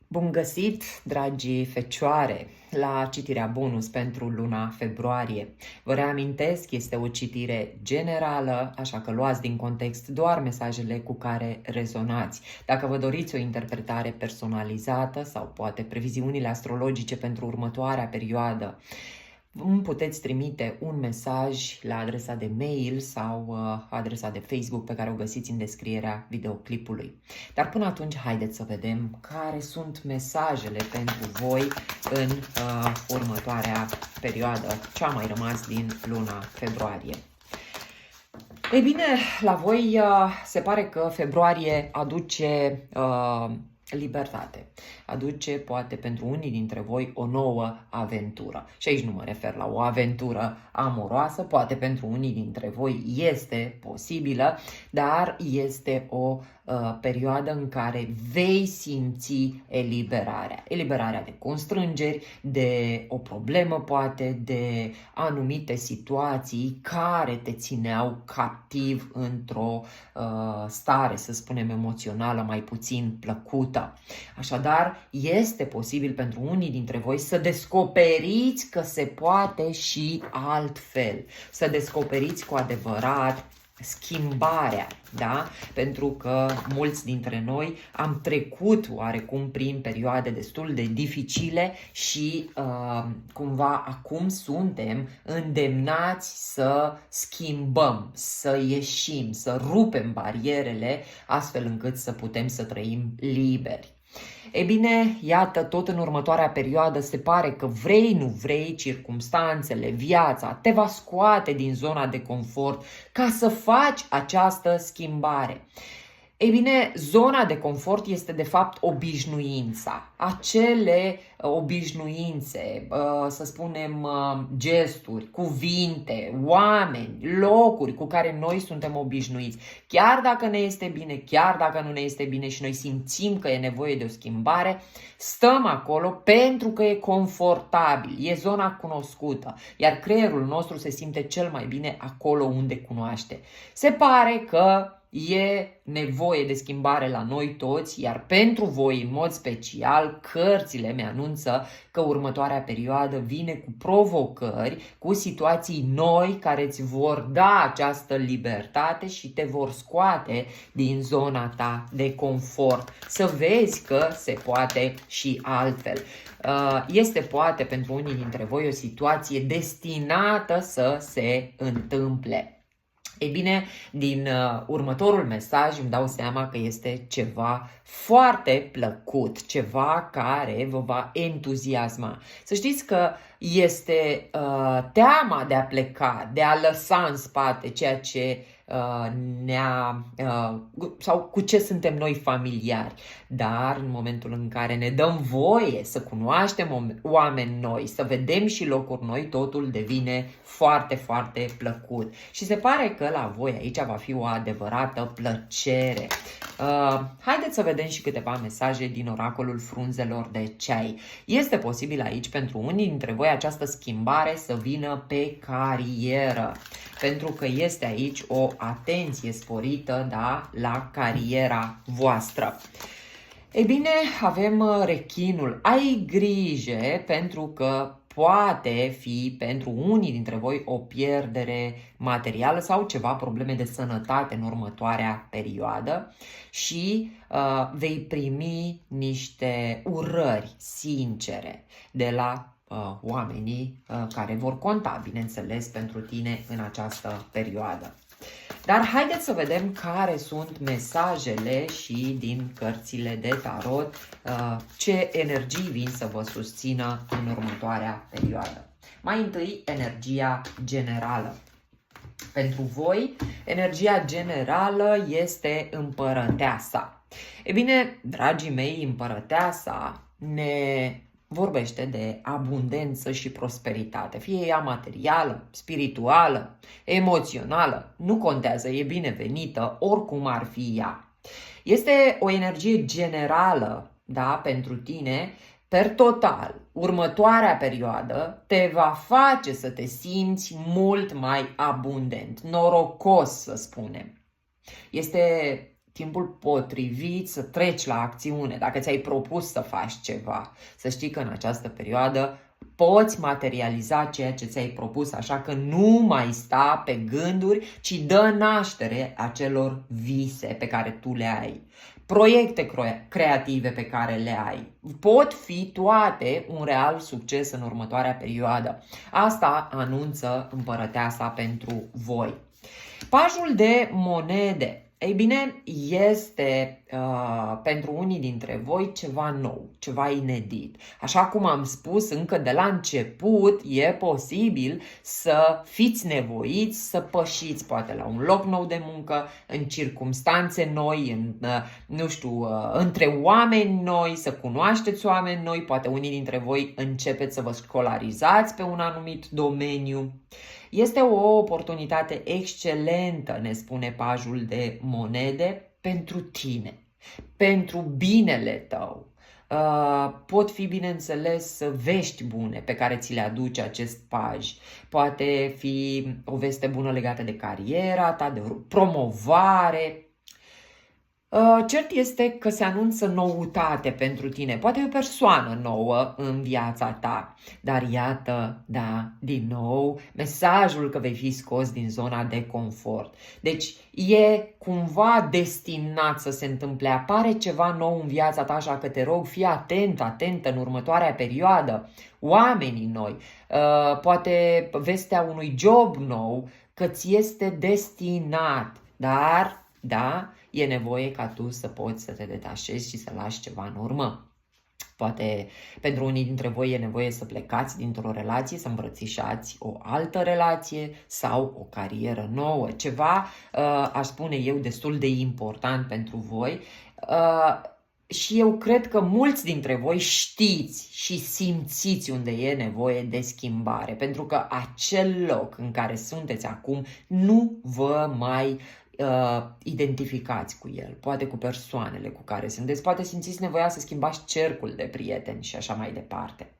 Bun găsit, dragii fecioare, la citirea bonus pentru luna februarie. Vă reamintesc, este o citire generală, așa că luați din context doar mesajele cu care rezonați. Dacă vă doriți o interpretare personalizată sau poate previziunile astrologice pentru următoarea perioadă, îmi puteți trimite un mesaj la adresa de mail sau adresa de Facebook pe care o găsiți în descrierea videoclipului. Dar până atunci, haideți să vedem care sunt mesajele pentru voi în următoarea perioadă, ce a mai rămas din luna februarie. Ei bine, la voi se pare că februarie aduce libertate. Aduce, poate pentru unii dintre voi, o nouă aventură. Și aici nu mă refer la o aventură amoroasă, poate pentru unii dintre voi este posibilă, dar este o perioadă în care vei simți eliberarea. Eliberarea de constrângeri, de o problemă, poate de anumite situații care te țineau captiv într-o stare, să spunem, emoțională mai puțin plăcută. Așadar, este posibil pentru unii dintre voi să descoperiți că se poate și altfel. Să descoperiți cu adevărat schimbarea, da? Pentru că mulți dintre noi am trecut oarecum prin perioade destul de dificile și cumva acum suntem îndemnați să schimbăm, să ieșim, să rupem barierele astfel încât să putem să trăim liberi. E bine, iată, tot în următoarea perioadă se pare că vrei, nu vrei, circumstanțele, viața te va scoate din zona de confort ca să faci această schimbare. Ei bine, zona de confort este de fapt obișnuința. Acele obișnuințe, să spunem gesturi, cuvinte, oameni, locuri cu care noi suntem obișnuiți. Chiar dacă ne este bine, chiar dacă nu ne este bine și noi simțim că e nevoie de o schimbare, stăm acolo pentru că e confortabil, e zona cunoscută, iar creierul nostru se simte cel mai bine acolo unde cunoaște. Se pare că e nevoie de schimbare la noi toți, iar pentru voi, în mod special, cărțile mi-anunță că următoarea perioadă vine cu provocări, cu situații noi care îți vor da această libertate și te vor scoate din zona ta de confort. Să vezi că se poate și altfel. Este poate pentru unii dintre voi o situație destinată să se întâmple. Ei bine, din următorul mesaj îmi dau seama că este ceva foarte plăcut, ceva care vă va entuziasma. Să știți că este teama de a pleca, de a lăsa în spate ceea ce sau cu ce suntem noi familiari. Dar în momentul în care ne dăm voie să cunoaștem oameni noi, să vedem și locuri noi, totul devine foarte, foarte plăcut. Și se pare că la voi aici va fi o adevărată plăcere. Haideți să vedem și câteva mesaje din oracolul frunzelor de ceai. Este posibil aici pentru unii dintre voi această schimbare să vină pe carieră, pentru că este aici o atenție sporită, da, la cariera voastră. Ei bine, avem rechinul. Ai grijă pentru că poate fi pentru unii dintre voi o pierdere materială sau ceva probleme de sănătate în următoarea perioadă și vei primi niște urări sincere de la oamenii care vor conta, bineînțeles, pentru tine în această perioadă. Dar haideți să vedem care sunt mesajele și din cărțile de tarot, ce energii vin să vă susțină în următoarea perioadă. Mai întâi, energia generală. Pentru voi, energia generală este împărăteasa. E bine, dragii mei, împărăteasa ne vorbește de abundență și prosperitate, fie ea materială, spirituală, emoțională, nu contează, e binevenită, oricum ar fi ea. Este o energie generală, da, pentru tine, per total. Următoarea perioadă te va face să te simți mult mai abundent, norocos, să spunem. Este timpul potrivit să treci la acțiune. Dacă ți-ai propus să faci ceva, să știi că în această perioadă poți materializa ceea ce ți-ai propus, așa că nu mai sta pe gânduri, ci dă naștere acelor vise pe care tu le ai. Proiecte creative pe care le ai. Pot fi toate un real succes în următoarea perioadă. Asta anunță împărăteasa pentru voi. Pajul de monede. Ei bine, este pentru unii dintre voi ceva nou, ceva inedit. Așa cum am spus încă de la început, e posibil să fiți nevoiți să pășiți poate la un loc nou de muncă, în circumstanțe noi, între oameni noi, să cunoașteți oameni noi, poate unii dintre voi începeți să vă școlarizați pe un anumit domeniu. Este o oportunitate excelentă, ne spune pajul de monede, pentru tine, pentru binele tău. Pot fi, bineînțeles, vești bune pe care ți le aduce acest paj. Poate fi o veste bună legată de cariera ta, de promovare. Cert este că se anunță noutate pentru tine, poate o persoană nouă în viața ta, dar iată, da, din nou, mesajul că vei fi scos din zona de confort. Deci e cumva destinat să se întâmple, apare ceva nou în viața ta, așa că te rog, fii atentă în următoarea perioadă, oamenii noi, poate vestea unui job nou, că ți este destinat, dar... da, e nevoie ca tu să poți să te detașezi și să lași ceva în urmă. Poate pentru unii dintre voi e nevoie să plecați dintr-o relație, să îmbrățișați o altă relație sau o carieră nouă. Ceva, aș spune eu, destul de important pentru voi. Și eu cred că mulți dintre voi știți și simțiți unde e nevoie de schimbare, pentru că acel loc în care sunteți acum nu vă mai identificați cu el, poate cu persoanele cu care sunteți, poate simțiți nevoia să schimbați cercul de prieteni și așa mai departe.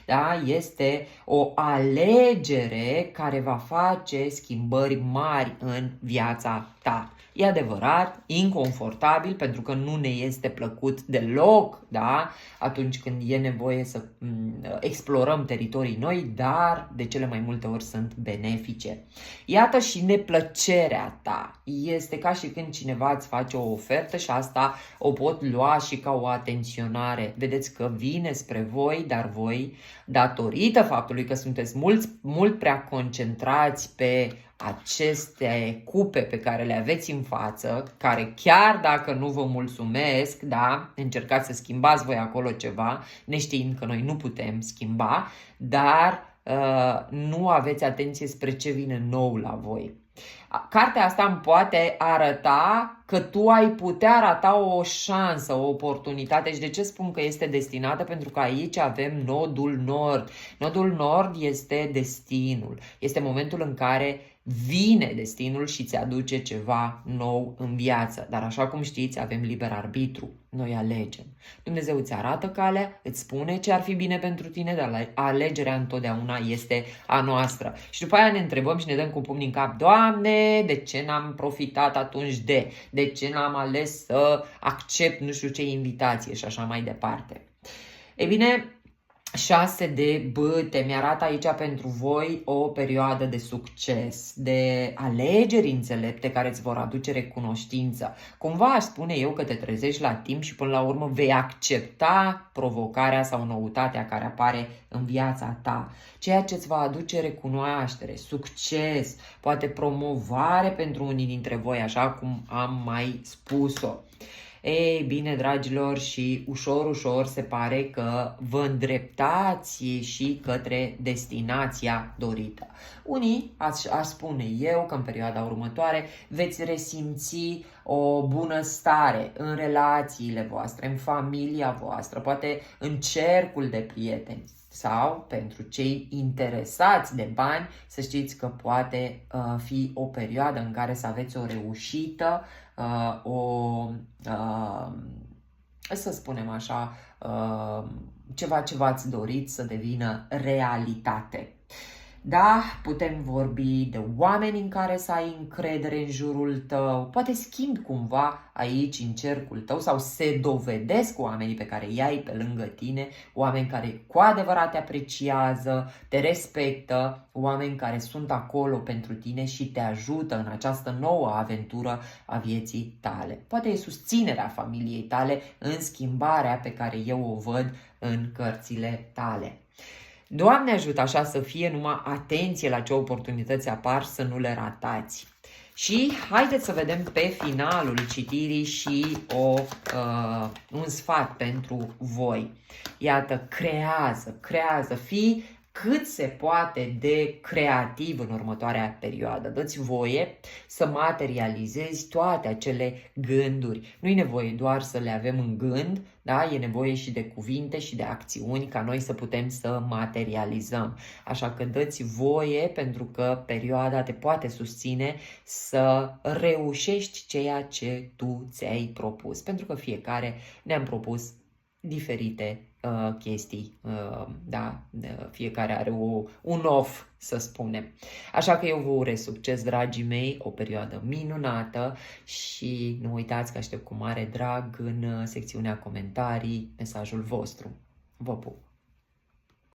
Da? Este o alegere care va face schimbări mari în viața ta. E adevărat, inconfortabil, pentru că nu ne este plăcut deloc, da? Atunci când e nevoie să explorăm teritorii noi, dar de cele mai multe ori sunt benefice. Iată și neplăcerea ta. Este ca și când cineva îți face o ofertă și asta o pot lua și ca o atenționare. Vedeți că vine spre voi, dar voi, datorită faptului că sunteți mult prea concentrați pe aceste cupe pe care le aveți în față, care chiar dacă nu vă mulțumesc, da, încercați să schimbați voi acolo ceva, neștiind că noi nu putem schimba, dar nu aveți atenție spre ce vine nou la voi. Cartea asta îmi poate arăta că tu ai putea rata o șansă, o oportunitate. Și de ce spun că este destinată? Pentru că aici avem nodul nord. Nodul nord este destinul. Este momentul în care vine destinul și ți aduce ceva nou în viață. Dar așa cum știți, avem liber arbitru. Noi alegem. Dumnezeu îți arată calea, îți spune ce ar fi bine pentru tine, dar alegerea întotdeauna este a noastră. Și după aia ne întrebăm și ne dăm cu pumnii în cap: Doamne, de ce n-am profitat atunci de ce n-am ales să accept nu știu ce invitație și așa mai departe. Ei bine, 6 de bâte mi-arată aici pentru voi o perioadă de succes, de alegeri înțelepte care îți vor aduce recunoștință. Cumva aș spune eu că te trezești la timp și până la urmă vei accepta provocarea sau noutatea care apare în viața ta. Ceea ce îți va aduce recunoaștere, succes, poate promovare pentru unii dintre voi, așa cum am mai spus-o. Ei bine, dragilor, și ușor se pare că vă îndreptați și către destinația dorită. Unii, aș spune eu, că în perioada următoare veți resimți o bunăstare în relațiile voastre, în familia voastră, poate în cercul de prieteni. Sau, pentru cei interesați de bani, să știți că poate fi o perioadă în care să aveți o reușită, să spunem așa, ceva ce v-ați dorit să devină realitate. Da, putem vorbi de oameni în care să ai încredere în jurul tău, poate schimbi cumva aici în cercul tău sau se dovedesc oamenii pe care îi ai pe lângă tine, oameni care cu adevărat te apreciază, te respectă, oameni care sunt acolo pentru tine și te ajută în această nouă aventură a vieții tale. Poate e susținerea familiei tale în schimbarea pe care eu o văd în cărțile tale. Doamne ajută așa să fie, numai atenție la ce oportunități apar, să nu le ratați. Și haideți să vedem pe finalul citirii și un sfat pentru voi. Iată, creează, fii cât se poate de creativ în următoarea perioadă. Dă-ți voie să materializezi toate acele gânduri. Nu e nevoie doar să le avem în gând, da? E nevoie și de cuvinte și de acțiuni ca noi să putem să materializăm. Așa că dă-ți voie, pentru că perioada te poate susține să reușești ceea ce tu ți-ai propus. Pentru că fiecare ne-am propus diferite chestii, da? Fiecare are un off, să spunem. Așa că eu vă urez succes, dragii mei, o perioadă minunată și nu uitați că aștept cu mare drag în secțiunea comentarii mesajul vostru. Vă pup!